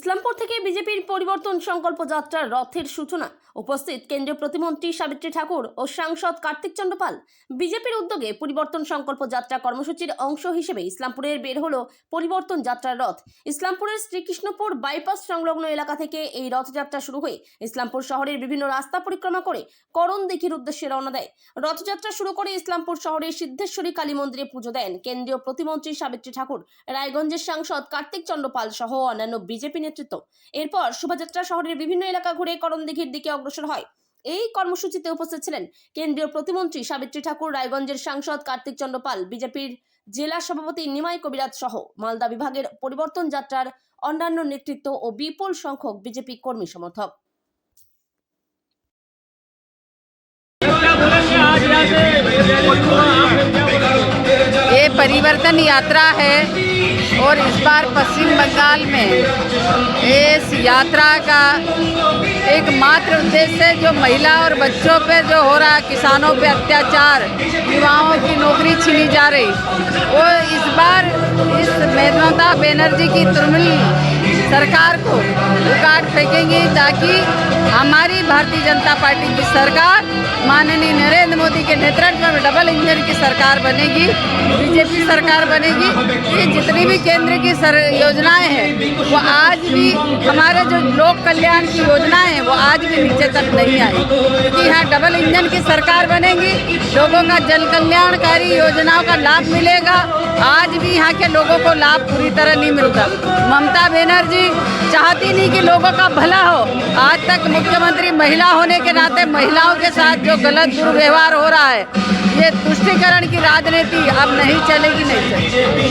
ইসলামপুর থেকে বিজেপির পরিবর্তন সংকল্প যাত্রার রথের সূচনা। উপস্থিত কেন্দ্রীয় প্রতিমন্ত্রী সাবিত্রী ঠাকুর ও সাংসদ কার্তিক চন্দ্র পাল। বিজেপির উদ্যোগে পরিবর্তন সংকল্প যাত্রা কর্মসূচির অংশ হিসেবে ইসলামপুরের বের হলো পরিবর্তন যাত্রার রথ। ইসলামপুরের শ্রীকৃষ্ণপুর বাইপাস সংলগ্ন এলাকা থেকে এই রথযাত্রা শুরু হয়ে ইসলামপুর শহরের বিভিন্ন রাস্তা পরিক্রমা করে করণদিঘির উদ্দেশ্যে রওনা দেয়। রথযাত্রা শুরু করে ইসলামপুর শহরের সিদ্ধেশ্বরী কালী মন্দিরে পুজো দেন কেন্দ্রীয় প্রতিমন্ত্রী সাবিত্রী ঠাকুর, রায়গঞ্জের সাংসদ কার্তিক চন্দ্র পাল সহ অন্যান্য বিজেপি নেতৃত্ব। এরপর শোভাযাত্রা শহরের বিভিন্ন এলাকা ঘুরে করণদিঘির দিকে অগ্রসর হয়। এই কর্মসূচিতে উপস্থিত ছিলেন কেন্দ্রীয় প্রতিমন্ত্রী সাবিত্রী ঠাকুর, রায়গঞ্জের সাংসদ কার্তিক চন্দ্র পাল, বিজেপির জেলা সভাপতি নিমাই কবিরাজ সহ মালদা বিভাগের পরিবর্তন যাত্রার অন্যান্য নেতৃত্ব ও বিপুল সংখ্যক বিজেপি কর্মী সমর্থক। ये परिवर्तन यात्रा है और इस बार पश्चिम बंगाल में इस यात्रा का एकमात्र उद्देश्य है जो महिला और बच्चों पे जो हो रहा है, किसानों पे अत्याचार, युवाओं की नौकरी छीनी जा रही, वो इस बार इस ममता बनर्जी की तृणमूल सरकार को उखाड़ फेंकेंगी ताकि हमारी भारतीय जनता पार्टी की सरकार माननीय नरेंद्र मोदी के नेतृत्व में डबल इंजन की सरकार बनेगी, बीजेपी सरकार बनेगी। ये जितनी भी केंद्र की योजनाएं हैं वो आज भी हमारे जो लोक कल्याण की योजनाएं हैं वो आज भी नीचे तक नहीं आई, क्योंकि यहाँ डबल इंजन की सरकार बनेगी, लोगों का जन कल्याणकारी योजनाओं का लाभ मिलेगा। आज भी यहाँ के लोगों को लाभ पूरी तरह नहीं मिलता। ममता बनर्जी चाहती नहीं कि लोगों का भला हो। आज तक मुख्यमंत्री महिला होने के नाते महिलाओं के साथ जो गलत दुर्व्यवहार हो रहा है, ये तुष्टीकरण की राजनीति अब नहीं चलेगी, नहीं चलेगी।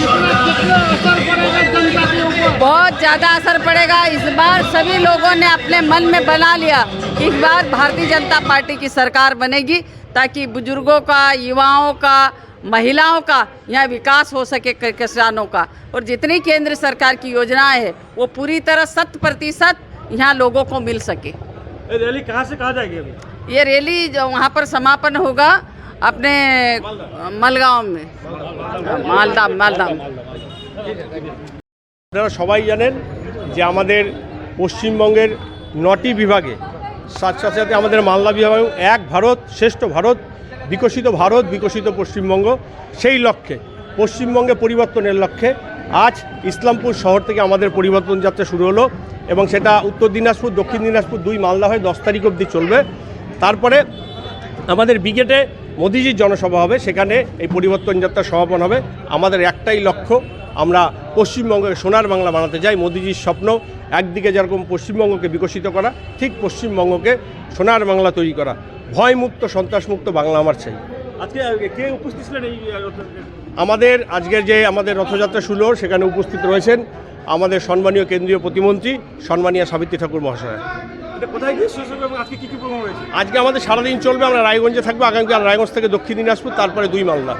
बहुत ज़्यादा असर पड़ेगा। इस बार सभी लोगों ने अपने मन में बना लिया कि इस बार भारतीय जनता पार्टी की सरकार बनेगी ताकि बुजुर्गों का, युवाओं का, महिलाओं का यहाँ विकास हो सके, किसानों का, और जितनी केंद्र सरकार की योजनाएं है वो पूरी तरह 100% यहाँ लोगों को मिल सके। रैली कहाँ से कहाँ जाएगी अभी? ये रैली जो वहाँ पर समापन होगा अपने मालगांव में, मालदा। আপনারা সবাই জানেন যে আমাদের পশ্চিমবঙ্গের 9টি বিভাগে সাথে সাথে আমাদের মালদা বিভাগে এক ভারত শ্রেষ্ঠ ভারত, বিকশিত পশ্চিমবঙ্গ, সেই লক্ষ্যে পশ্চিমবঙ্গে পরিবর্তনের লক্ষ্যে আজ ইসলামপুর শহর থেকে আমাদের পরিবর্তন যাত্রা শুরু হলো এবং সেটা উত্তর দিনাজপুর, দক্ষিণ দিনাজপুর, 2 মালদা হয়ে 10 তারিখ অবধি চলবে। তারপরে আমাদের ব্রিগেডে মোদিজির জনসভা হবে, সেখানে এই পরিবর্তন যাত্রা সমাপন হবে। আমাদের একটাই লক্ষ্য, আমরা পশ্চিমবঙ্গকে সোনার বাংলা বানাতে চাই। মোদিজির স্বপ্ন একদিকে যেরকম পশ্চিমবঙ্গকে বিকশিত করা, ঠিক পশ্চিমবঙ্গকে সোনার বাংলা তৈরি করা, ভয়মুক্ত সন্ত্রাসমুক্ত বাংলা আমার চাই। আজকে কে উপস্থিত ছিলেন এই আমাদের আজকের যে আমাদের রথযাত্রা শুরু হলো সেখানে উপস্থিত রয়েছেন আমাদের সম্মানীয় কেন্দ্রীয় প্রতিমন্ত্রী সম্মানীয় সাবিত্রী ঠাকুর মহাশয়। এটা কোথায় গিয়ে শেষ হবে এবং আজকে কী প্রোগ্রাম হয়েছে? আজকে আমাদের সারাদিন চলবে, আমরা রায়গঞ্জে থাকবো, আগামীকাল রায়গঞ্জ থেকে দক্ষিণ দিনাজপুর, তারপরে 2 মালদা।